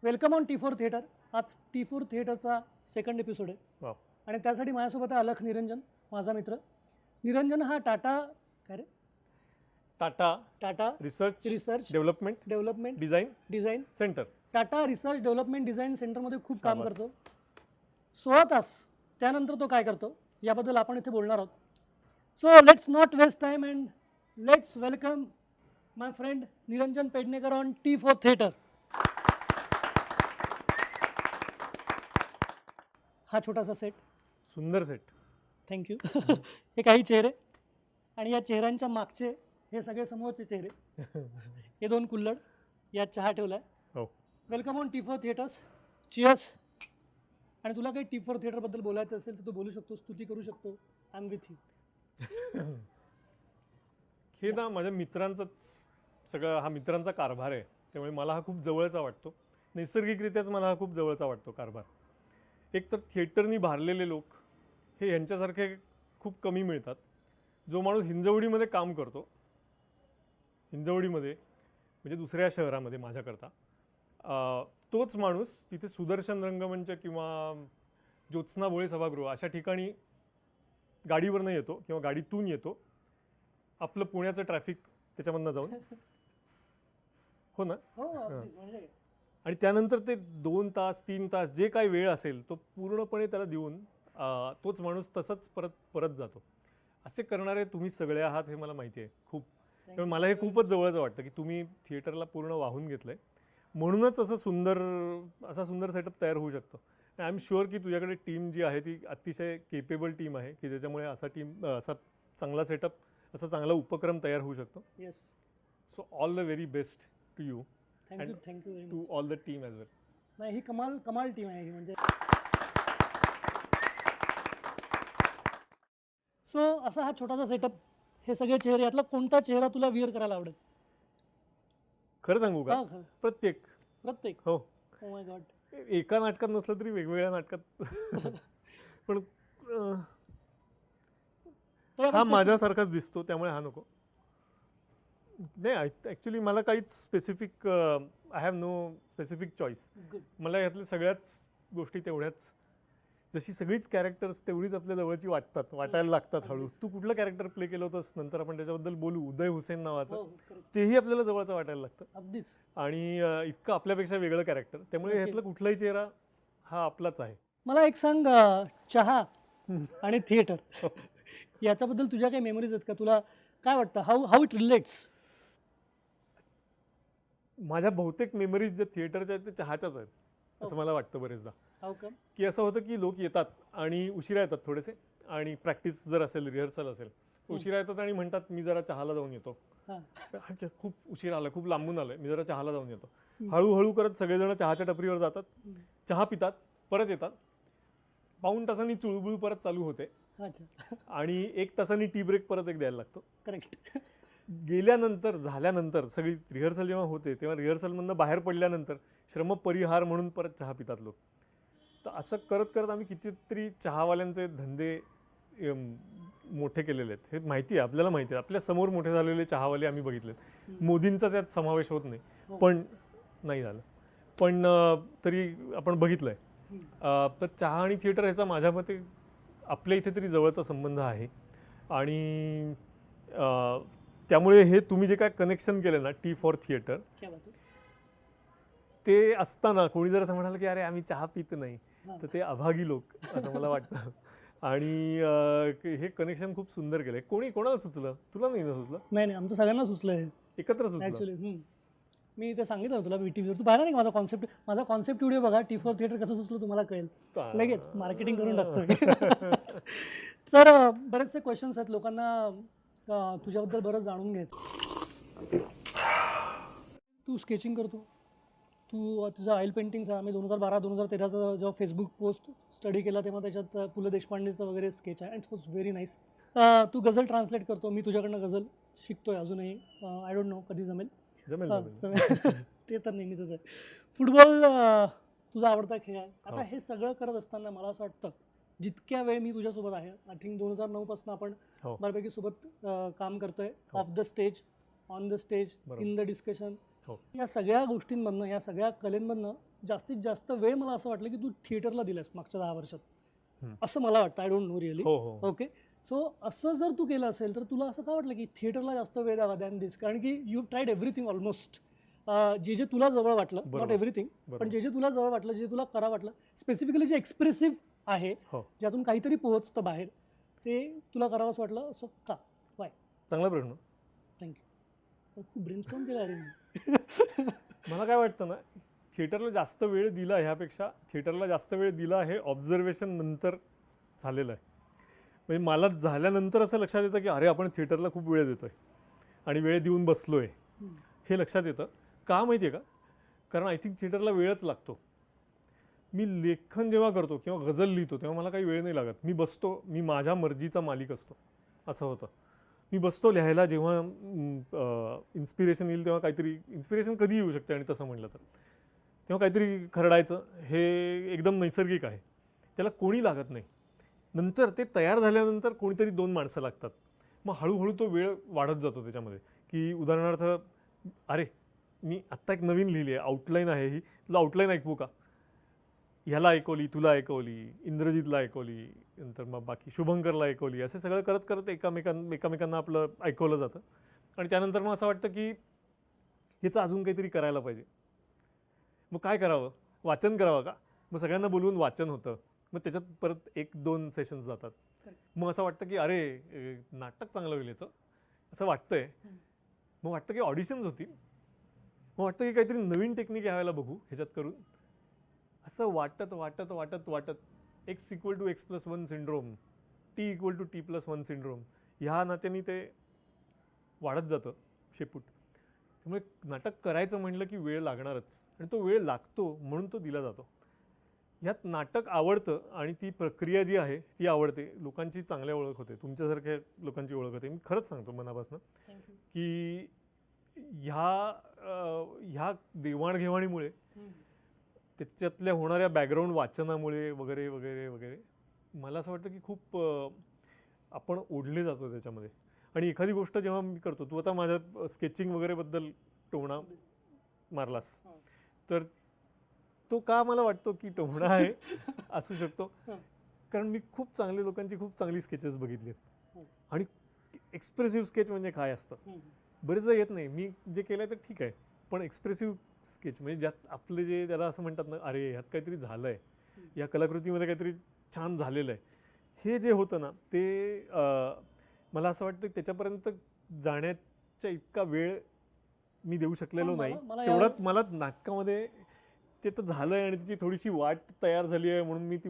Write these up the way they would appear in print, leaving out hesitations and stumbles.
Welcome on T4 theatre. आज T4 थिएटरचा second episode आहे. Wow. आणि त्यासाठी माझ्यासोबत आहे अलख निरंजन, माझा मित्र. निरंजन हा Tata Tata research development design centre Tata research development design सेंटरमध्ये खूप काम शाबास. करतो. 16 तास. त्यानंतर तो काय करतो याबद्दल आपण इथे बोलणार आहोत. So let's not waste time and let's welcome my friend Niranjan Pednekar on T4 theatre. हा छोटासा सेट. सुंदर सेट. थँक्यू. हे काही चेहरे आणि या चेहऱ्यांच्या मागचे हे सगळे समोरचे चेहरे. हे दोन कुल्हड. यात चहा ठेवला आहे. हो. Welcome on T4 theatres. Cheers. आणि तुला काही T4 थिएटरबद्दल बोलायचं असेल तर तू बोलू शकतो, स्तुती करू शकतो. I am with you. हे ना माझ्या मित्रांचाच सगळं हा मित्रांचा कारभार आहे, त्यामुळे मला हा खूप जवळचा वाटतो. नैसर्गिकरित्याच मला हा खूप जवळचा वाटतो कारभार. एक तर थिएटरनी भारलेले लोक हे यांच्यासारखे खूप कमी मिळतात. जो माणूस हिंजवडीमध्ये काम करतो, हिंजवडीमध्ये म्हणजे दुसऱ्या शहरामध्ये माझ्याकरता, तोच माणूस तिथे सुदर्शन रंगमंच किंवा ज्योत्स्ना भोळे सभागृह अशा ठिकाणी गाडीवरनं येतो किंवा गाडीतून येतो, आपलं पुण्याचं ट्रॅफिक त्याच्यामधनं जाऊन. हो ना. म्हणजे आणि त्यानंतर ते 2 तास 3 तास जे काही वेळ असेल तो पूर्णपणे त्याला देऊन तोच माणूस तसंच परत जातो. असे करणारे तुम्ही सगळे आहात हे मला माहिती आहे खूप. त्यामुळे मला हे खूपच जवळचं वाटतं की तुम्ही थिएटरला पूर्ण वाहून घेतलं आहे. म्हणूनच असा सुंदर सेटअप तयार होऊ शकतो. आय एम शुअर की तुझ्याकडे टीम जी आहे ती अतिशय केपेबल टीम आहे की ज्याच्यामुळे असा चांगला सेटअप, असा चांगला उपक्रम तयार होऊ शकतो. Yes. So all the very best to you. Thank you very too much. All the team as well. नाही, ही कमाल टीम आहे ही. म्हणजे सो असा हा छोटासा सेटअप. हे सगळे चेहरे, यातला कोणता चेहरा तुला विअर करायला आवडेल? खरं सांगू का? प्रत्येक. हो. Oh my God. एका नाटकात नसलं तरी वेगवेगळ्या नाटकात. पण हा माझ्यासारखाच दिसतो त्यामुळे हा नको. नाही, ॲक्च्युली मला काहीच specific, I have no specific choice. मला यातल्या सगळ्याच गोष्टी तेवढ्याच, जशी सगळीच कॅरेक्टर्स तेवढीच आपल्या जवळची वाटायला लागतात हळू. तू कुठलं कॅरेक्टर प्ले केलं होतंस नंतर आपण त्याच्याबद्दल बोलू. उदय हुसेन नावाचं, तेही आपल्याला जवळचं वाटायला लागतं. अगदीच. आणि इतकं आपल्यापेक्षा वेगळं कॅरेक्टर, त्यामुळे ह्यातला कुठलाही चेहरा हा आपलाच आहे. मला एक सांग, चहा आणि थिएटर याच्याबद्दल तुझ्या काही मेमरीज आहेत का? तुला काय वाटतं, हाऊ इट रिलेट्स? माझ्या बहुतेक मेमरीज ज्या थिएटरच्या आहेत ते चहाच्याच आहेत असं मला वाटतं बरेचदा. हाऊ कम? की असं होतं की लोक येतात आणि उशिरा येतात थोडेसे, आणि प्रॅक्टिस जर असेल, रिहर्सल असेल, उशिरा येतात आणि म्हणतात मी जरा चहाला जाऊन येतो. खूप उशिरा आला, खूप लांबून आलोय, मी जरा चहाला जाऊन येतो. हळूहळू करत सगळेजण चहाच्या टपरीवर जातात, चहा पितात, परत येतात. पाऊण तासांनी चुळबुळ परत चालू होते आणि 1 तासांनी टी ब्रेक परत एक द्यायला लागतो. करेक्ट. गेल्यानंतर, झाल्यानंतर, सगळी रिहर्सल जेव्हा होते तेव्हा रिहर्सलमधनं बाहेर पडल्यानंतर श्रमपरिहार म्हणून परत चहा पितात लोक. तर असं करत करत आम्ही कितीतरी चहावाल्यांचे धंदे मोठे केलेले आहेत. हे माहिती आहे आपल्याला, माहिती आहे आपल्या समोर मोठे झालेले चहावाले आम्ही बघितलेत. मोदींचा त्यात समावेश होत नाही, पण नाही झालं, पण तरी आपण बघितलंय. तर चहा आणि थिएटर ह्याचा माझ्या मते आपल्या इथे तरी जवळचा संबंध आहे. आणि त्यामुळे हे तुम्ही जे काय कनेक्शन केलं ना T4 थिएटर, ते असताना कोणी जर असं म्हणाल की अरे आम्ही चहा पित नाही, तर ते अभागी लोक असं मला वाटतं. आणि हे कनेक्शन खूप सुंदर केलंय. कोणाला सुचलं? तुला नाही ना सुचलं? नाही, आमचं सगळ्यांना सुचलंय एकत्र सुचलं ॲक्च्युली. मी ते सांगितलं होतं तुला VTVवर. तू पाहिला नाही माझा कॉन्सेप्ट व्हिडिओ बघा. T4 थिएटर कसं सुचलं तुम्हाला कळेल. लगेच मार्केटिंग करून टाकतो. तर बरेचसे क्वेश्चन्स आहेत लोकांना तुझ्याबद्दल बरंच जाणून घ्यायचं. तू स्केचिंग करतो, तू तुझा ऑइल पेंटिंगचा आम्ही 2012-2013 जेव्हा फेसबुक पोस्ट स्टडी केला तेव्हा त्याच्यात पु ल देशपांडेचं वगैरे स्केच आहे, and it was very nice. तू गझल ट्रान्सलेट करतो. मी तुझ्याकडनं गझल शिकतोय अजूनही. आय डोंट नो कधी जमेल. ते तर नेहमीच आहे. फुटबॉल तुझा आवडता खेळ आहे. आता हे सगळं करत असताना मला असं वाटतं जितक्या वेळ मी तुझ्यासोबत आहे, आय थिंक 2009 पासून आपण बऱ्यापैकी सोबत काम करतोय. Of the stage, on the stage, in the discussion, हो. या सगळ्या गोष्टींमधनं, या सगळ्या कलेंमधनं जास्तीत जास्त वेळ मला असं वाटलं की तू थिएटरला दिलास मागच्या 10 वर्षात, असं मला वाटतं. I don't know really. हो हो ओके, सो असं जर तू केलं असेल तर तुला असं का वाटलं की थिएटरला जास्त वेळ द्यावा दॅन दिस? कारण की यू ट्राईड एव्हरीथिंग ऑलमोस्ट. जे जे तुला जवळ वाटलं, नॉट एव्हरीथिंग, पण जे जे तुला जवळ वाटलं, जे तुला करा वाटलं, स्पेसिफिकली जे एक्सप्रेसिव्ह आहे, हो. ज्यातून काहीतरी पोहोचतं बाहेर, ते तुला करावंच वाटलं असं का? वाय? चांगला प्रश्न. थँक्यू. खूप ब्रेनस्टॉर्म केला अरे मी. मला काय वाटतं ना, थिएटरला जास्त वेळ दिला ह्यापेक्षा थिएटरला जास्त वेळ दिला हे ऑब्झर्वेशन नंतर झालेलं आहे. म्हणजे मला झाल्यानंतर असं लक्षात येतं की अरे आपण थिएटरला खूप वेळ देतोय आणि वेळ देऊन बसलोय, हे लक्षात येतं. का माहिती आहे का? कारण आय थिंक थिएटरला वेळच लागतो. मी लेखन जेव्हा करतो किंवा गझल लिहितो तेव्हा मला काही वेळ नाही लागत. मी बसतो, मी माझ्या मर्जीचा मालिक असतो, असं होतं. मी बसतो लिहायला, जेव्हा इन्स्पिरेशन येईल तेव्हा काहीतरी, इन्स्पिरेशन कधी येऊ शकते आणि तसं म्हटलं तर तेव्हा काहीतरी खरडायचं, हे एकदम नैसर्गिक आहे, त्याला कोणी लागत नाही. नंतर ते तयार झाल्यानंतर कोणीतरी 2 माणसं लागतात. मग हळूहळू तो वेळ वाढत जातो त्याच्यामध्ये. की उदाहरणार्थ, अरे मी आत्ता एक नवीन लिहिली आहे, आउटलाईन आहे ही, तुला आउटलाईन ऐकवू का? ह्याला ऐकवली, तुला ऐकवली, इंद्रजितला ऐकवली, नंतर मग बाकी शुभंकरला ऐकवली, असे सगळं करत करत एकामेकांना आपलं ऐकवलं जातं. आणि त्यानंतर मग असं वाटतं की ह्याचं अजून काहीतरी करायला पाहिजे. मग काय करावं? वाचन करावं का? मग सगळ्यांना बोलवून वाचन होतं. मग त्याच्यात परत 1-2 सेशन्स जातात. मग असं वाटतं की अरे नाटक चांगलं होईल याचं, असं वाटतंय. मग वाटतं की ऑडिशन्स होतील. मग वाटतं की काहीतरी नवीन टेक्निक यावेळेला बघू ह्याच्यात करून. असं वाटत वाटत वाटत वाटत x=x+1 सिंड्रोम, t=t+1 सिंड्रोम, ह्या नात्याने ते वाढत जातं शेपूट. त्यामुळे नाटक करायचं म्हटलं की वेळ लागणारच, आणि तो वेळ लागतो म्हणून तो दिला जातो. ह्यात नाटक आवडतं आणि ती प्रक्रिया जी आहे ती आवडते. लोकांची चांगल्या ओळख होते, तुमच्यासारख्या लोकांची ओळख होते. मी खरंच सांगतो मनापासून की ह्या देवाणघेवाणीमुळे, त्याच्यातल्या होणाऱ्या बॅकग्राऊंड वाचनामुळे वगैरे वगैरे वगैरे, मला असं वाटतं की खूप आपण ओढले जातो त्याच्यामध्ये. आणि एखादी गोष्ट जेव्हा मी करतो, तू आता माझ्या स्केचिंग वगैरेबद्दल टोमणा मारलास, तर तो का मला वाटतो की टोमणा आहे असू शकतो, कारण मी खूप चांगल्या लोकांची खूप चांगली स्केचेस बघितली आणि एक्सप्रेसिव्ह स्केच म्हणजे काय असतं बरेचदा येत नाही. मी जे केलं ते ठीक आहे, पण एक्सप्रेसिव्ह स्केच म्हणजे ज्यात आपले जे त्याला असं म्हणतात ना, अरे ह्यात काहीतरी झालं आहे, या कलाकृतीमध्ये काहीतरी छान झालेलं आहे, हे जे होतं ना, ते मला असं वाटतं त्याच्यापर्यंत जाण्याचा इतका वेळ मी देऊ शकलेलो नाही. तेवढ्यात मला नाटकामध्ये ते तर झालं आहे आणि त्याची थोडीशी वाट तयार झाली आहे म्हणून मी ती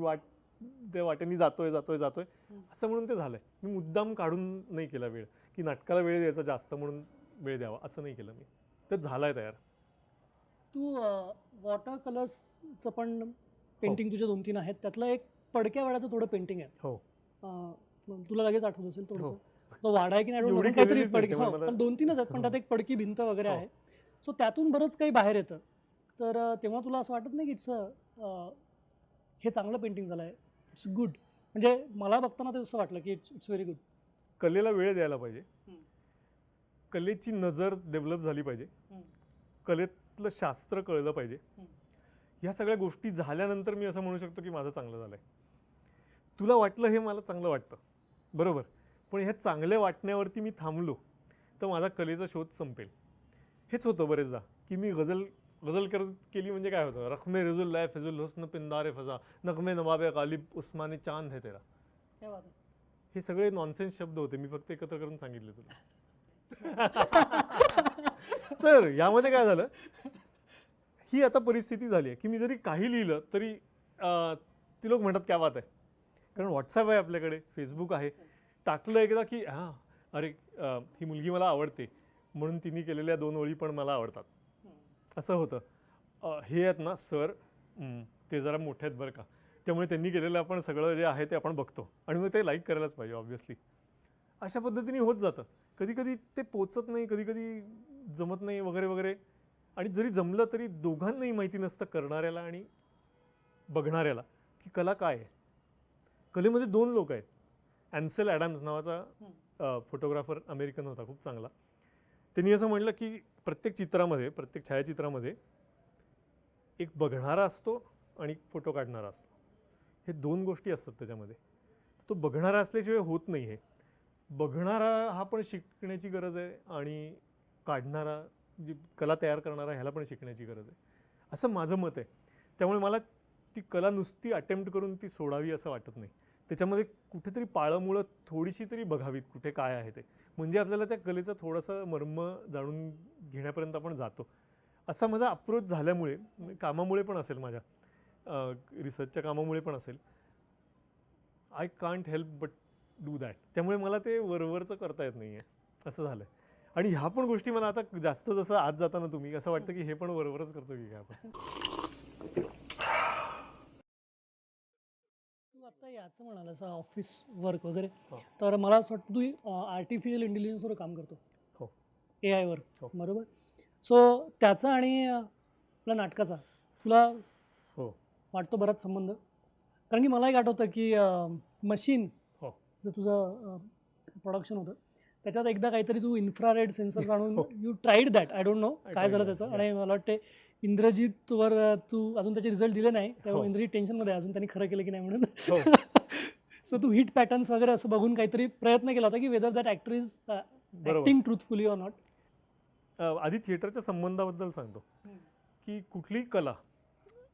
त्या वाटेने जातोय असं म्हणून ते झालं आहे. मी मुद्दाम काढून नाही केला वेळ की नाटकाला वेळ द्यायचा जास्त म्हणून वेळ द्यावा, असं नाही केलं मी. तर झालं आहे तयार. तू वॉटर कलर्सचं पण पेंटिंग तुझे 2-3 आहेत, त्यातलं एक पडक्या वाड्याचं थोडं पेंटिंग आहे. हो, तुला लगेच आठवत असेल थोडंसं, तो वाडा आहे की नाही काहीतरी पडकी, पण 2-3च आहेत, पण त्यात एक पडकी भिंत वगैरे आहे. सो त्यातून बरंच काही बाहेर येतं. तर तेव्हा तुला असं वाटत नाही की हे चांगलं पेंटिंग झालं आहे, इट्स गुड? म्हणजे मला बघताना ते असं वाटलं की इट्स व्हेरी गुड. कलेला वेळ द्यायला पाहिजे, कलेची नजर डेव्हलप झाली पाहिजे, कलेतलं शास्त्र कळलं पाहिजे. ह्या सगळ्या गोष्टी झाल्यानंतर मी असं म्हणू शकतो की माझं चांगलं झालं आहे. तुला वाटलं हे मला चांगलं वाटतं, बरोबर, पण ह्या चांगल्या वाटण्यावरती मी थांबलो तर माझा कलेचा शोध संपेल. हेच होतं बरेचदा की मी गझल केली म्हणजे काय होतं, रखमे रिजुल लै फिजुल हुस्न पिंदारे फजा, नगमे नवाबे गालिब उस्मानी चांद है तेरा. हे सगळे नॉनसेन्स शब्द होते, मी फक्त एकत्र करून सांगितले तुला. तर यामध्ये काय झालं, ही आता परिस्थिती झाली आहे की मी जरी काही लिहिलं तरी ती लोक म्हणतात क्या बात आहे, कारण व्हॉट्सॲप आहे आपल्याकडे, फेसबुक आहे. टाकलं एकदा की हां अरे ही मुलगी मला आवडते म्हणून तिने केलेल्या 2 ओळी पण मला आवडतात, असं होतं. हे आहेत ना सर, ते जरा मोठे आहेत बरं का, त्यामुळे त्यांनी केलेलं आपण सगळं जे आहे ते आपण बघतो आणि मग ते लाईक करायलाच पाहिजे ऑब्व्हियसली. अशा पद्धतीने होत जातं. कधी कधी ते पोचत नाही, कधी कधी जमत नाही वगैरे वगैरे. आणि जरी जमलं तरी दोघांनाही माहिती नसतं, करणाऱ्याला आणि बघणाऱ्याला, की कला काय आहे. कलेमध्ये 2 लोक आहेत. ॲन्सेल ॲडम्स नावाचा फोटोग्राफर अमेरिकन होता, खूप चांगला. त्यांनी असं म्हटलं की प्रत्येक चित्रामध्ये, प्रत्येक छायाचित्रामध्ये एक बघणारा असतो आणि एक फोटो काढणारा असतो. हे दोन गोष्टी असतात त्याच्यामध्ये. तो बघणारा असल्याशिवाय होत नाही. हे बघणारा हा पण शिकण्याची गरज आहे आणि काढणारा, जी कला तयार करणारा, ह्याला पण शिकण्याची गरज आहे, असं माझं मत आहे. त्यामुळे मला ती कला नुसती अटेम्प्ट करून ती सोडावी असं वाटत नाही. त्याच्यामध्ये कुठेतरी पाळंमुळं थोडीशी तरी बघावीत, कुठे काय आहे ते, म्हणजे आपल्याला त्या कलेचं थोडंसं मर्म जाणून घेण्यापर्यंत आपण जातो. असा माझा अप्रोच झाल्यामुळे, कामामुळे पण असेल, माझ्या रिसर्चच्या कामामुळे पण असेल, I can't help but do that. त्यामुळे मला ते वरवरचं करता येत नाही आहे, असं झालं आहे. आणि ह्या पण गोष्टी मला आता जास्त जसं आज जाताना तुम्ही असं वाटतं की हे पण वरवरच करतो की काय आपण. तू आता याचं म्हणालास ऑफिस वर्क वगैरे, हो. तर मला असं वाटतं तू आर्टिफिशियल इंटेलिजन्सवर काम करतो. हो. AI वर. हो. बरोबर. सो त्याचा आणि आपल्या नाटकाचा तुला हो. वाटतो बराच संबंध? कारण की मला एक आठवतं की मशीन हो. जर तुझं प्रोडक्शन होतं त्याच्यात एकदा काहीतरी तू इन्फ्रारेड सेन्सर्स आणून हो. You tried that. I don't know I काय झालं tried that, त्याचं. yeah. आणि मला वाटते इंद्रजितवर तू अजून त्याचे रिझल्ट दिले नाही, तेव्हा हो. इंद्रजित टेन्शनमध्ये आहे अजून त्यांनी खरं केलं की नाही म्हणून. हो. सो तू हिट पॅटर्न्स वगैरे असं बघून काहीतरी प्रयत्न केला होता की whether that actor is acting truthfully or not. आधी थिएटरच्या संबंधाबद्दल सांगतो की कुठलीही कला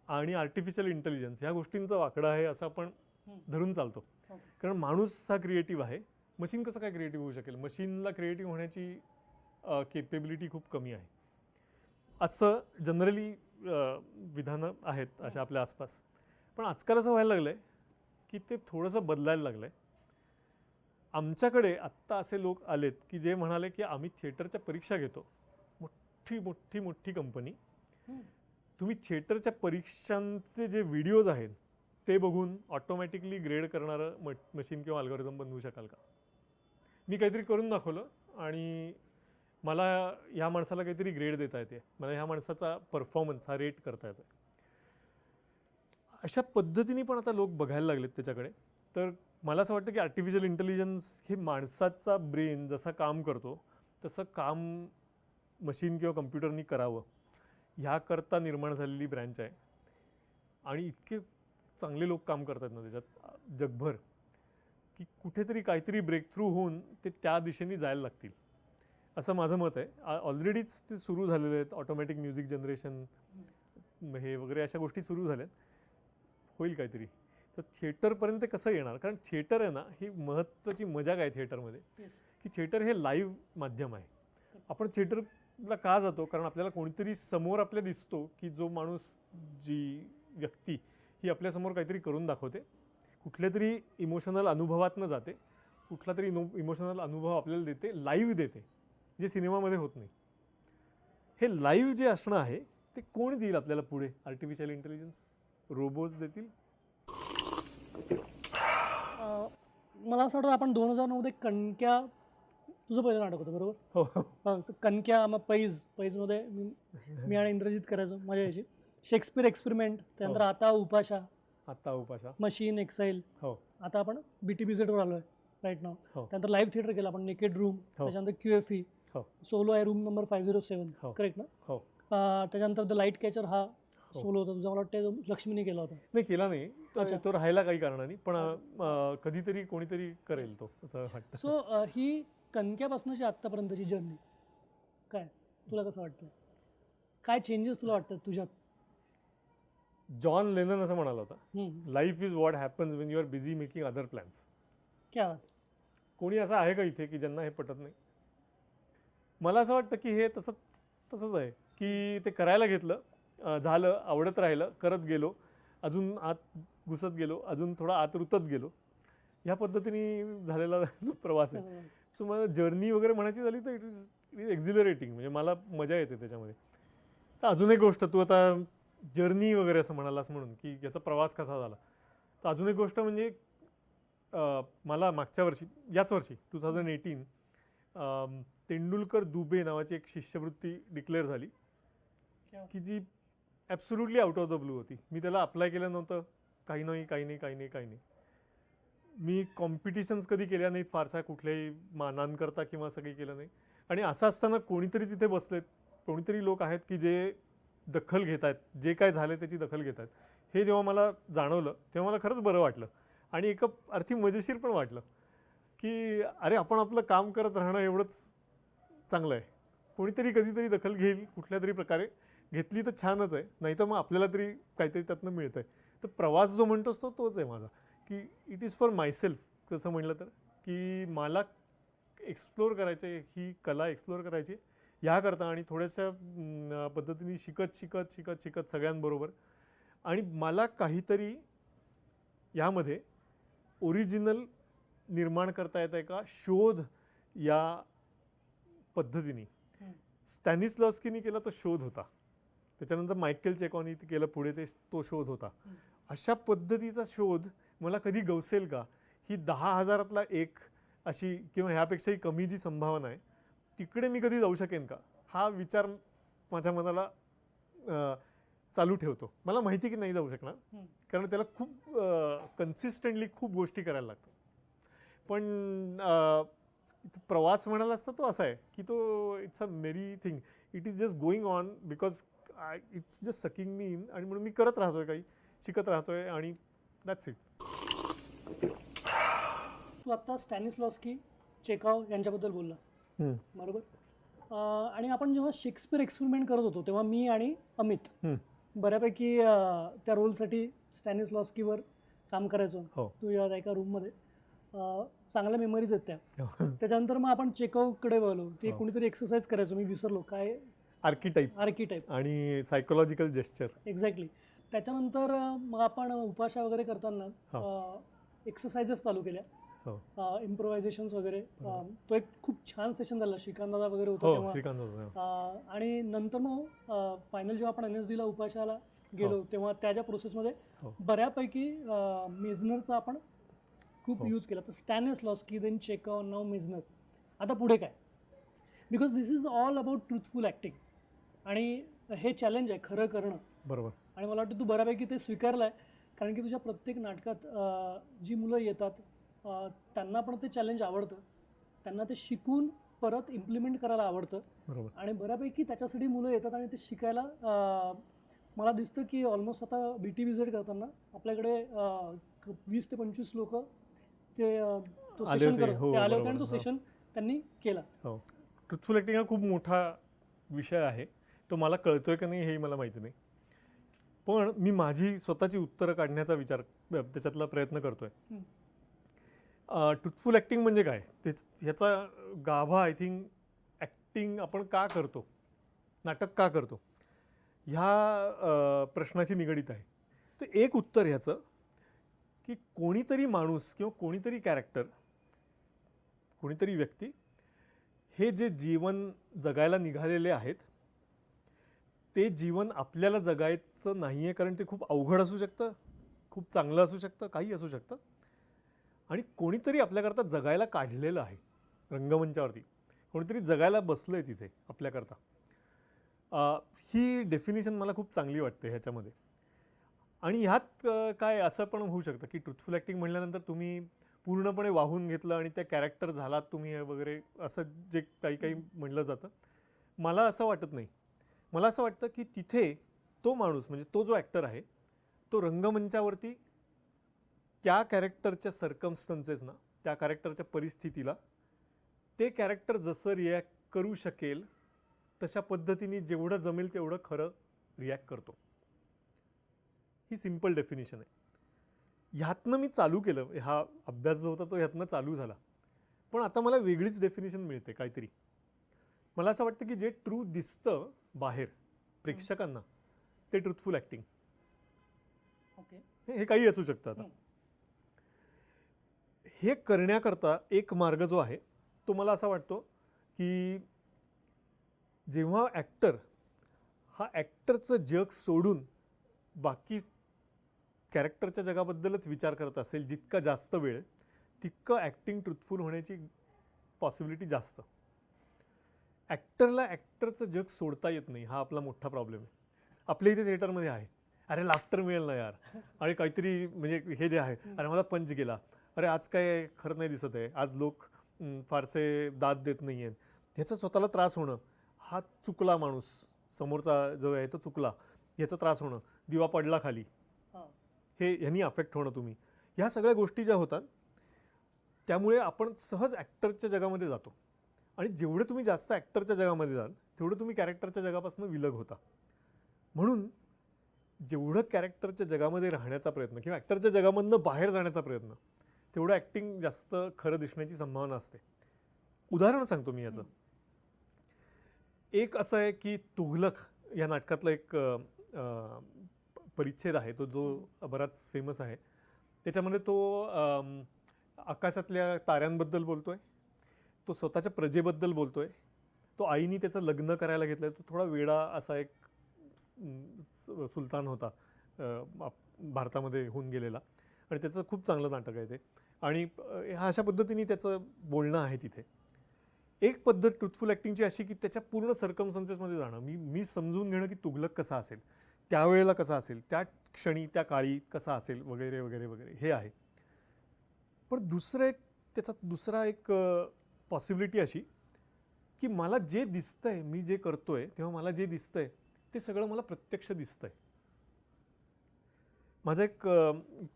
आणि आर्टिफिशियल इंटेलिजन्स ह्या गोष्टींचा वाकडा आहे असं आपण धरून चालतो. कारण माणूस हा क्रिएटिव्ह आहे. मशीन कसं काय क्रिएटिव्ह होऊ शकेल? मशीनला क्रिएटिव्ह होण्याची केपेबिलिटी खूप कमी आहे, असं जनरली विधानं आहेत अशा आपल्या आसपास. पण आजकाल असं व्हायला लागलं आहे की ते थोडंसं बदलायला लागलं आहे. आमच्याकडे आत्ता असे लोक आलेत की जे म्हणाले की आम्ही थिएटरच्या परीक्षा घेतो. मोठी मोठी मोठी कंपनी, तुम्ही थिएटरच्या परीक्षांचे जे व्हिडिओज आहेत ते बघून ऑटोमॅटिकली ग्रेड करणारं मशीन किंवा अल्गोरिदम बनवू शकाल का? मी काहीतरी करून दाखवलं आणि मला ह्या माणसाला काहीतरी ग्रेड देता येते, मला ह्या माणसाचा परफॉर्मन्स हा रेट करता येतो. अशा पद्धतीने पण आता लोक बघायला लागलेत त्याच्याकडे. तर मला असं वाटतं की आर्टिफिशियल इंटेलिजन्स हे माणसाचा ब्रेन जसा काम करतो तसं काम मशीन किंवा कम्प्युटरनी करावं ह्याकरता निर्माण झालेली ब्रँच आहे. आणि इतके चांगले लोक काम करतात ना त्याच्यात जगभर, की कुठेतरी काहीतरी ब्रेक थ्रू होऊन ते त्या दिशेने जायला लागतील असं माझं मत आहे. ऑलरेडीच ते सुरू झालेले आहेत. ऑटोमॅटिक म्युझिक जनरेशन हे वगैरे अशा गोष्टी सुरू झाल्यात. होईल काहीतरी. तर थिएटरपर्यंत कसं येणार? कारण थिएटर आहे ना, ही महत्त्वाची मजा काय थिएटरमध्ये, की थिएटर हे लाईव्ह माध्यम आहे. आपण थिएटरला का जातो? कारण आपल्याला कोणीतरी समोर आपल्या दिसतो, की जो माणूस, जी व्यक्ती ही आपल्यासमोर काहीतरी करून दाखवते, कुठल्या तरी इमोशनल अनुभवातनं जाते, कुठला तरी इमोशनल अनुभव आपल्याला देते, लाईव्ह देते, जे सिनेमामध्ये होत नाही. हे लाईव्ह जे असणं आहे ते कोण देईल आपल्याला पुढे? आर्टिफिशियल इंटेलिजन्स, रोबोट्स देतील. मला असं वाटतं आपण 2009 कणक्या, तुझं पहिलं नाटक होतं बरोबर? हो. कणक्या, मग पैजमध्ये मी आणि इंद्रजित करायचो, मजा यायची. शेक्सपियर एक्सपेरिमेंट, त्यानंतर आता उपाशा, मशीन, एक्साईल. हो. आता आपण BTBZवर आलो आहे राईट नाव. त्यानंतर लाईव्ह थिएटर केलं आपण, नेकेड रूम, त्याच्यानंतर QFE, सोलो आहे रूम नंबर 507, करेक्ट ना? हो. त्याच्यानंतर द लाईट कॅचर हा सोलो होता तुझा, मला वाटतं लक्ष्मीने केला होता. नाही, केला नाही तो राहायला काही कारणाने, पण कधीतरी कोणीतरी करेल तो, असं वाटतं. सो ही कणक्यापासूनची आत्तापर्यंतची जर्नी काय तुला कसं वाटतं? काय चेंजेस तुला वाटतात तुझ्यात? जॉन लेनन असं म्हणाला होता, life is what happens when you are busy making other plans. क्या बात. कोणी असं आहे का इथे की ज्यांना हे पटत नाही? मला असं वाटतं की हे तसंच आहे की ते करायला घेतलं, झालं, आवडत राहिलं, करत गेलो, अजून आत घुसत गेलो, अजून थोडा आत रुतत गेलो, ह्या पद्धतीने झालेला प्रवास आहे. सो मला जर्नी वगैरे म्हणायची झाली तर इट इज एक्झिलरेटिंग, म्हणजे मला मजा येते त्याच्यामध्ये. तर अजून एक गोष्ट, तू आता जर्नी वगैरे असं म्हणालास म्हणून की याचा प्रवास कसा झाला, तर अजून एक गोष्ट म्हणजे मला मागच्या वर्षी, याच वर्षी 2018 तेंडुलकर दुबे नावाची एक शिष्यवृत्ती डिक्लेअर झाली की जी absolutely out of the blue होती. मी त्याला अप्लाय केलं नव्हतं, काही नाही. मी कॉम्पिटिशन्स कधी केल्या नाहीत फारशा, कुठल्याही मानांकरता किंवा असं काही केलं नाही. आणि असं असताना कोणीतरी तिथे बसलेत कोणीतरी लोक आहेत की जे दखल घेत आहेत, जे काय झालं त्याची दखल घेत आहेत. हे जेव्हा मला जाणवलं तेव्हा मला खरंच बरं वाटलं आणि एका अर्थी मजेशीर पण वाटलं की अरे आपण आपलं काम करत राहणं एवढंच चांगलं आहे. कोणीतरी कधीतरी दखल घेईल कुठल्या तरी प्रकारे, घेतली तर छानच आहे, नाही तर मग आपल्याला तरी काहीतरी त्यातनं मिळतं आहे. तर प्रवास जो म्हणतोस तोच आहे माझा, की इट इज फॉर मायसेल्फ. कसं म्हटलं तर की मला एक्सप्लोअर करायचं आहे, ही कला एक्सप्लोअर करायची ह्याकरता आणि थोड्याशा पद्धतीने शिकत सगळ्यांबरोबर. आणि मला काहीतरी यामध्ये ओरिजिनल निर्माण करता येत आहे का, शोध या पद्धतीने. स्टॅनिस्लॉव्स्कीनी केला तो शोध होता, त्याच्यानंतर मायकेल चेकॉनी केलं पुढे तो शोध होता. अशा पद्धतीचा शोध मला कधी गवसेल का, ही 10,000तला एक अशी किंवा ह्यापेक्षाही कमी जी संभावना आहे तिकडे मी कधी जाऊ शकेन का, हा विचार माझ्या मनाला चालू ठेवतो. मला माहिती की नाही जाऊ शकणार, कारण त्याला खूप कन्सिस्टंटली खूप गोष्टी करायला लागतात. पण प्रवास म्हणाला असता तो असा आहे की तो it's a merry thing, it is just going on because it's just sucking me in, आणि म्हणून मी करत राहतोय, काही शिकत राहतोय आणि दॅट्स इट. तू आत्ता स्टॅनिस्लॉव्स्की, चेकॉव यांच्याबद्दल बोलला, बरोबर. आणि आपण जेव्हा शेक्सपियर एक्सपेरिमेंट करत होतो तेव्हा मी आणि अमित बऱ्यापैकी त्या रोलसाठी स्टॅनिस्लॉव्स्कीवर काम करायचो. तू या एका रूममध्ये, चांगल्या मेमरीज आहेत त्या. त्याच्यानंतर मग आपण चेकॉवकडे वळलो, ते कोणीतरी एक्सरसाइज करायचो, मी विसरलो काय, आर्किटाईप आणि सायकोलॉजिकल जेस्चर. एक्झॅक्टली. त्याच्यानंतर मग आपण उपाशा वगैरे करताना एक्सरसाइजेस चालू केल्या, इम्प्रोव्हायझेशन्स वगैरे. तो एक खूप छान सेशन झाला, श्रीकांत दादा वगैरे होता तेव्हा. आणि नंतर मग फायनल जेव्हा आपण NSD ला उपाशाला गेलो तेव्हा त्याच्या प्रोसेसमध्ये बऱ्यापैकी मेझनरचा आपण खूप यूज केला. तर स्टॅनिस्लॉव्स्की, देन चेकॉव, नाव मेझनर. आता पुढे काय, because this is all about truthful acting, आणि हे चॅलेंज आहे खरं करणं, बरोबर. आणि मला वाटतं तू बऱ्यापैकी ते स्वीकारलं आहे, कारण की तुझ्या प्रत्येक नाटकात जी मुलं येतात त्यांना पण ते चॅलेंज आवडतं, त्यांना ते शिकून परत इम्प्लिमेंट करायला आवडतं. बरोबर. आणि बऱ्यापैकी त्याच्यासाठी मुलं येतात आणि ते शिकायला. मला दिसतं की ऑलमोस्ट आता BT विजिट करताना आपल्याकडे 20 ते 25 लोक ते तो सेशन करत ते आले होते आणि तो सेशन त्यांनी केला. ट्रुथफुल ॲक्टिंग हा खूप मोठा विषय आहे, तो मला कळतोय का नाही हेही मला माहिती नाही, पण मी माझी स्वतःची उत्तरं काढण्याचा विचार त्याच्यातला प्रयत्न करतोय. ट्रुथफुल ॲक्टिंग म्हणजे काय, ह्याचा गाभा आय थिंक ॲक्टिंग आपण का करतो, नाटक का करतो, ह्या प्रश्नाशी निगडीत आहे. तर एक उत्तर ह्याचं की कोणीतरी माणूस किंवा कोणीतरी कॅरेक्टर, कोणीतरी व्यक्ती हे जे जीवन जगायला निघालेले आहेत ते जीवन आपल्याला जगायचं नाही आहे, कारण ते खूप अवघड असू शकतं, खूप चांगलं असू शकतं, काही असू शकतं, आणि कोणीतरी आपल्याकरता जगायला काढलेलं आहे रंगमंचावरती, कोणीतरी जगायला बसलं आहे तिथे आपल्याकरता. ही डेफिनेशन मला खूप चांगली वाटते ह्याच्यामध्ये. आणि ह्यात काय असं पण होऊ शकतं की ट्रुथफुल ॲक्टिंग म्हटल्यानंतर तुम्ही पूर्णपणे वाहून घेतलं आणि त्या कॅरेक्टर झालात तुम्ही वगैरे, असं जे काही म्हणलं जातं. मला असं वाटत नाही. मला असं वाटतं की तिथे तो माणूस म्हणजे तो जो ॲक्टर आहे तो रंगमंचावरती त्या कॅरेक्टरच्या सर्कमस्टन्सेसना, त्या कॅरेक्टरच्या परिस्थितीला ते कॅरेक्टर जसं रिॲक्ट करू शकेल तशा पद्धतीने जेवढं जमेल तेवढं खरं रिॲक्ट करतो. ही सिम्पल डेफिनेशन आहे. ह्यातनं मी चालू केलं, हा अभ्यास जो होता तो ह्यातनं चालू झाला, पण आता मला वेगळीच डेफिनेशन मिळते काहीतरी. मला असं वाटतं की जे ट्रू दिसतं बाहेर प्रेक्षकांना ते ट्रुथफुल ॲक्टिंग. हे काही असू शकतं. आता हे करण्याकरता एक मार्ग जो आहे तो मला असा वाटतो की जेव्हा ॲक्टर हा ॲक्टरचं जग सोडून बाकी कॅरेक्टरच्या जगाबद्दलच विचार करत असेल जितका जास्त वेळ, तितकं ॲक्टिंग ट्रुथफुल होण्याची पॉसिबिलिटी जास्त. ॲक्टरला ॲक्टरचं जग सोडता येत नाही, हा आपला मोठा प्रॉब्लेम आहे. आपल्या इथे थिएटरमध्ये आहे, अरे लाफ्टर मिळेल ना यार, अरे काहीतरी म्हणजे हे जे आहे, अरे माझा पंच गेला, अरे आज काय खरं नाही दिसत आहे, आज लोक फारसे दाद देत नाही आहेत, ह्याचा स्वतःला त्रास होणं, हा चुकला माणूस, समोरचा जो आहे तो चुकला, ह्याचा त्रास होणं, दिवा पडला खाली, हे ह्यांनी अफेक्ट होणं तुम्ही, ह्या सगळ्या गोष्टी ज्या होतात त्यामुळे आपण सहज ॲक्टरच्या जगामध्ये जातो. आणि जेवढे तुम्ही जास्त ॲक्टरच्या जगामध्ये जाल तेवढं तुम्ही कॅरेक्टरच्या जगापासून विलग होता. म्हणून जेवढं कॅरेक्टरच्या जगामध्ये राहण्याचा प्रयत्न किंवा ॲक्टरच्या जगामधनं बाहेर जाण्याचा प्रयत्न, तेवढं ॲक्टिंग जास्त खरं दिसण्याची संभावना असते. उदाहरण सांगतो मी याचं. एक असं आहे की तुघलक या नाटकातला एक परिच्छेद आहे तो जो बराच फेमस आहे. त्याच्यामध्ये तो आकाशातल्या ताऱ्यांबद्दल बोलतोय, तो स्वतःच्या प्रजेबद्दल बोलतोय, तो आईनी त्याचं लग्न करायला घेतलं, तो थोडा वेडा असा एक सुलतान होता भारतामध्ये होऊन गेलेला, आणि त्याचं खूप चांगलं नाटक आहे ते. आणि अशा पद्धतीने त्याचं बोलणं आहे तिथे. एक पद्धत ट्रुथफुल ॲक्टिंगची अशी की त्याच्या पूर्ण सर्कमस्टन्सेसमध्ये जाणं, मी समजून घेणं की तुघलक कसा असेल, त्यावेळेला कसा असेल, त्या क्षणी त्या काळी कसा असेल, वगैरे वगैरे वगैरे, हे आहे. पण दुसरा एक पॉसिबिलिटी अशी की मला जे दिसतंय, मी जे करतोय तेव्हा मला जे दिसतंय ते सगळं मला प्रत्यक्ष दिसतंय. माझा एक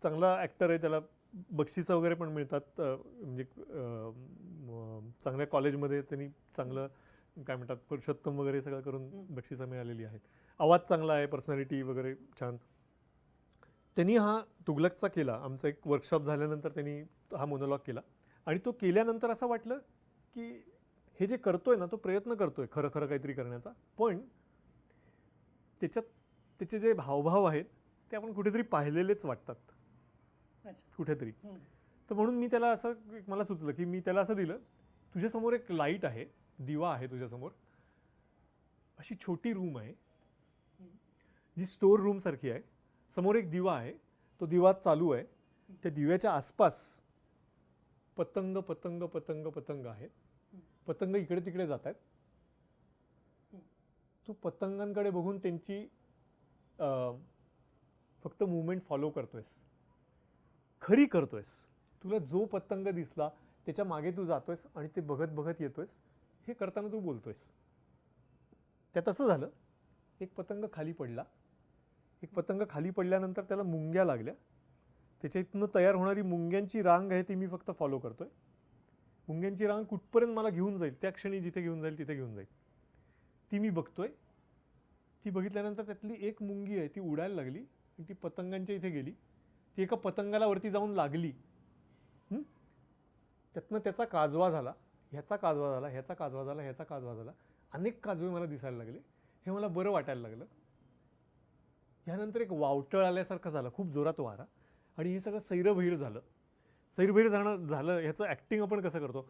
चांगला ॲक्टर आहे, त्याला बक्षिसं वगैरे पण मिळतात, म्हणजे चांगल्या कॉलेजमध्ये त्यांनी चांगलं काय म्हणतात पुरुषोत्तम वगैरे सगळं करून बक्षिसं मिळालेली आहेत. आवाज चांगला आहे, पर्सनॅलिटी वगैरे छान. त्यांनी हा तुघलकचा केला. आमचा एक वर्कशॉप झाल्यानंतर त्यांनी हा मोनोलॉग केला, आणि तो केल्यानंतर असं वाटलं की हे जे करतोय ना, तो प्रयत्न करतोय खरं खरं काहीतरी करण्याचा, पण त्याचे जे हावभाव आहेत ते आपण कुठेतरी पाहिलेलेच वाटतात कुठेतरी. तर म्हणून मी त्याला असं, मला सुचलं की मी त्याला असं दिलं, तुझ्यासमोर एक लाईट आहे, दिवा आहे तुझ्यासमोर, अशी छोटी रूम आहे जी स्टोअर रूम सारखी आहे, समोर एक दिवा आहे, तो दिवा चालू आहे, त्या दिव्याच्या आसपास पतंग पतंग पतंग पतंग आहेत, पतंग इकडे तिकडे जात आहेत, तू पतंगांकडे बघून त्यांची फक्त मुवमेंट फॉलो करतोयस, खरी करतोयस. तुला जो पतंग दिसला त्याच्या मागे तू जातोयस आणि ते बघत बघत येतोयस, हे करताना तू बोलतोयस. त्यात असं झालं, एक पतंग खाली पडला, एक पतंग खाली पडल्यानंतर त्याला मुंग्या लागल्या, त्याच्या इथनं तयार होणारी मुंग्यांची रांग आहे ती मी फक्त फॉलो करतोय. मुंग्यांची रांग कुठपर्यंत मला घेऊन जाईल, त्या क्षणी जिथे घेऊन जाईल तिथे घेऊन जाईल, ती मी बघतोय. ती बघितल्यानंतर त्यातली एक मुंगी आहे ती उडायला लागली आणि ती पतंगांच्या इथे गेली, ती एका पतंगाला वरती जाऊन लागली. त्यातनं त्याचा काजवा झाला, ह्याचा काजवा झाला, ह्याचा काजवा झाला, ह्याचा काजवा झाला, अनेक काजवे मला दिसायला लागले. हे मला बरं वाटायला लागलं. ह्यानंतर एक वावटळ आल्यासारखं झालं, खूप जोरात वारा, आणि हे सगळं सैरभैर झालं. सैरभैर झालं ह्याचं ॲक्टिंग आपण कसं करतो,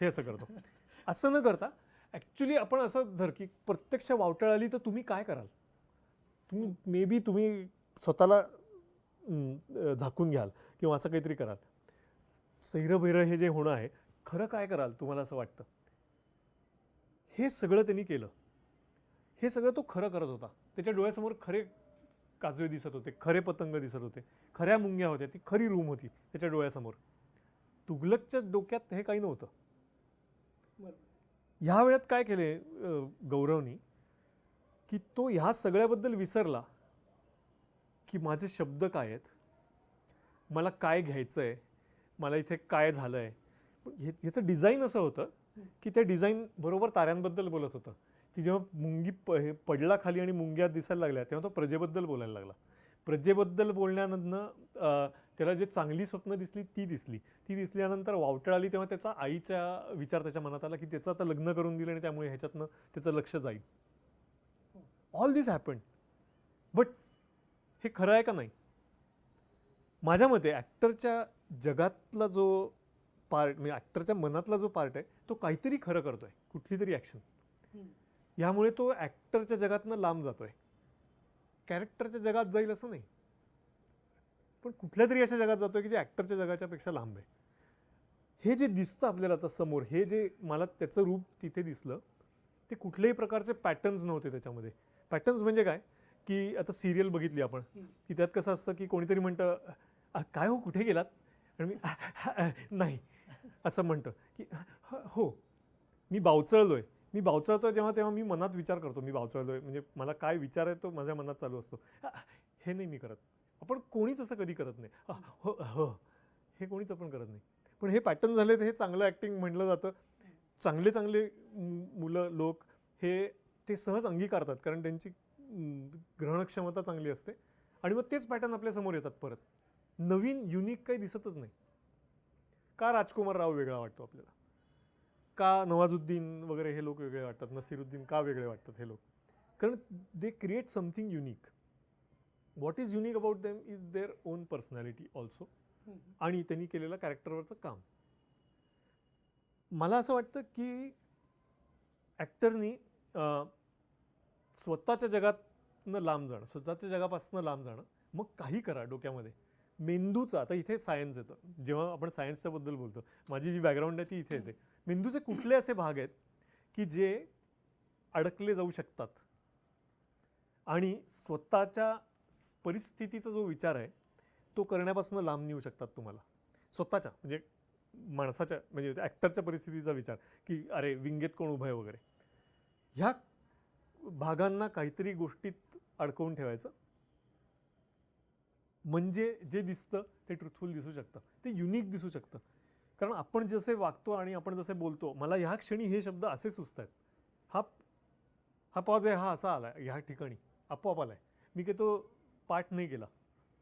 हे असं करतो. असं न करता ॲक्च्युली आपण असं धर की प्रत्यक्ष वावटळ आली तर तुम्ही काय कराल, मे बी तुम्ही स्वतःला झाकून घ्याल किंवा असं काहीतरी कराल. सैरभैर हे जे होणं आहे, खरं काय कराल तुम्हाला असं वाटतं. हे सगळं त्यांनी केलं, हे सगळं तो खरं करत होता. त्याच्या डोळ्यासमोर खरे काजवे दिसत होते, खरे पतंग दिसत होते, खऱ्या मुंग्या होत्या, ती खरी रूम होती त्याच्या डोळ्यासमोर. तुघलकच्या डोक्यात हे काही नव्हतं. ह्या वेळात काय केले गौरवनी, की तो ह्या सगळ्याबद्दल विसरला की माझे शब्द काय आहेत, मला काय घ्यायचं आहे, मला इथे काय झालं आहे. ह्याचं डिझाईन असं होतं की त्या डिझाईन बरोबर ताऱ्यांबद्दल बोलत होतं. की जेव्हा मुंगी पडला खाली आणि मुंग्या दिसायला लागल्या तेव्हा तो प्रजेबद्दल बोलायला लागला. प्रजेबद्दल बोलण्यानंतर त्याला जे चांगली स्वप्न दिसली ती दिसल्यानंतर वावटळ आली तेव्हा त्याचा आईचा विचार त्याच्या मनात आला की त्याचं आता लग्न करून दिलं आणि त्यामुळे ह्याच्यातनं त्याचं लक्ष जाईल. All this happen. बट हे खरं आहे का नाही. माझ्या मते ॲक्टरच्या जगातला जो पार्ट, म्हणजे ॲक्टरच्या मनातला जो पार्ट आहे तो काहीतरी खरं करतोय, कुठली तरी ॲक्शन. यामुळे तो ॲक्टरच्या जगातनं लांब जातोय. कॅरेक्टरच्या जगात जाईल असं नाही, पण कुठल्या तरी अशा जगात जातोय की जे ॲक्टरच्या जगाच्या पेक्षा लांब आहे. हे जे दिसतं आपल्याला आता समोर, हे जे मला त्याचं रूप तिथे दिसलं, ते कुठल्याही प्रकारचे पॅटर्न्स नव्हते त्याच्यामध्ये. पॅटर्न्स म्हणजे काय की आता सिरियल बघितली आपण की त्यात कसं असतं की कोणीतरी म्हणतं काय हो कुठे गेलात, आणि मी नाही असं म्हणतं की हो मी बावचळलोय, मी बावचळतोय तेव्हा मी मनात विचार करतो, मी बावचळतोय म्हणजे मला काय विचार आहे तो माझ्या मनात चालू असतो. हे नाही मी करत. आपण कोणीच असं कधी करत नाही. हो हो हे कोणीच आपण करत नाही. पण हे पॅटर्न झाले तर हे चांगलं ॲक्टिंग म्हटलं जातं. चांगले चांगले मुलं लोक हे ते सहज अंगीकारतात कारण त्यांची ग्रहणक्षमता चांगली असते आणि मग तेच पॅटर्न आपल्या समोर येतात परत. नवीन युनिक काही दिसतच नाही. का राजकुमार राव वेगळा वाटतो आपल्याला, का नवाजुद्दीन वगैरे हे लोक वेगळे वाटतात, नसीरुद्दीन का वेगळे वाटतात हे लोक, कारण they create something unique. What is unique about them is their own personality also आणि त्यांनी केलेलं कॅरेक्टरवरचं काम. मला असं वाटतं की ॲक्टरनी स्वतःच्या जगातनं लांब जाणं, स्वतःच्या जगापासून लांब जाणं, मग काही करा डोक्यामध्ये. मेंदूचं आता इथे सायन्स येतं. जेव्हा आपण सायन्सच्या बद्दल बोलतो, माझी जी बॅकग्राऊंड आहे ती इथे येते. मेंदूचे कुठले असे भाग आहेत की जे अडकले जाऊ शकतात आणि स्वतःच्या परिस्थितीचा जो विचार आहे तो करण्यापासून लांब नेऊ शकतात तुम्हाला. स्वतःच्या म्हणजे माणसाच्या म्हणजे ॲक्टरच्या परिस्थितीचा विचार की अरे विंगेत कोण उभं आहे वगैरे, ह्या भागांना काहीतरी गोष्टीत अडकवून ठेवायचं म्हणजे जे दिसतं ते ट्रुथफुल दिसू शकतं, ते युनिक दिसू शकतं. कारण आपण जसे वागतो आणि आपण जसे बोलतो, मला ह्या क्षणी हे शब्द असे सुचत आहेत, हा पॉज आहे, हा असा आला ह्या ठिकाणी आपोआप आलाय, मी काही तो पाठ नाही केला.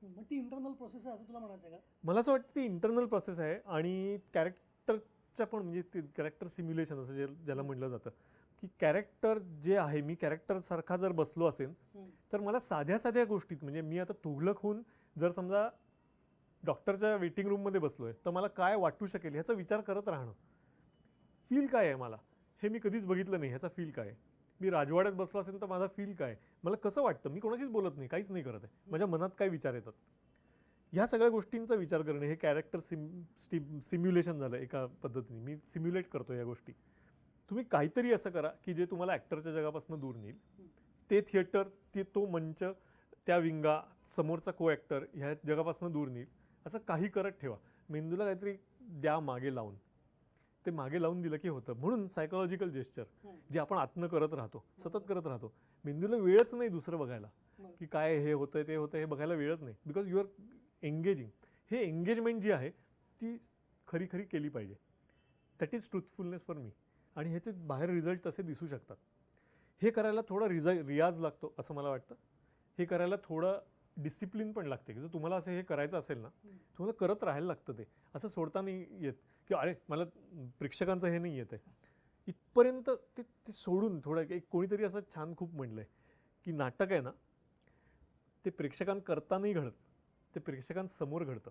मग ती इंटरनल प्रोसेस आहे असं तुला म्हणायचं आहे का? मला असं वाटतं ती इंटरनल प्रोसेस आहे आणि कॅरेक्टरच्या पण म्हणजे ते कॅरेक्टर सिम्युलेशन असं ज्याला म्हटलं जातं की कॅरेक्टर जे आहे, मी कॅरेक्टरसारखा जर बसलो असेल तर मला साध्या साध्या गोष्टीत म्हणजे मी आता तुघलक होऊन जर समजा डॉक्टरच्या वेटिंग रूममध्ये बसलो आहे तर मला काय वाटू शकेल ह्याचा विचार करत राहणं. फील काय आहे मला हे मी कधीच बघितलं नाही, ह्याचा फील काय आहे. मी राजवाड्यात बसलो असेल तर माझा फील काय, मला कसं वाटतं, मी कोणाशीच बोलत नाही, काहीच नाही करत आहे, माझ्या मनात काय विचार येतात, ह्या सगळ्या गोष्टींचा विचार करणे हे कॅरेक्टर सिम्युलेशन झालं एका पद्धतीने. मी सिम्युलेट करतो या गोष्टी. तुम्ही काहीतरी असं करा की जे तुम्हाला ॲक्टरच्या जगापासून दूर नेईल. ते थिएटर, तो मंच, त्या विंगा, समोरचा को ॲक्टर ह्या जगापासून दूर नेईल असं काही करत ठेवा. मेंदूला काहीतरी द्या मागे लावून, ते मागे लावून दिलं की होतं. म्हणून सायकोलॉजिकल जेस्चर जे आपण आत्म करत राहतो, सतत करत राहतो, मेंदूला वेळच नाही दुसरं बघायला की काय हे होतंय ते होतंय, हे बघायला वेळच नाही. Because you are engaging. हे एंगेजमेंट जी आहे ती खरी खरी केली पाहिजे. That is truthfulness for me. आणि ह्याचे बाहेर रिझल्ट तसे दिसू शकतात. हे करायला थोडा रियाज लागतो असं मला वाटतं. हे करायला थोडं डिसिप्लिन पण लागते की जर तुम्हाला असं हे करायचं असेल ना तुम्हाला करत राहायला लागतं. ते असं सोडता नाही येत की अरे मला प्रेक्षकांचं हे नाही येत आहे इथपर्यंत. ते सोडून थोडं एक कोणीतरी असं छान खूप म्हणलं आहे की नाटक आहे ना ते प्रेक्षकांकरता नाही घडत, ते प्रेक्षकांसमोर घडतं.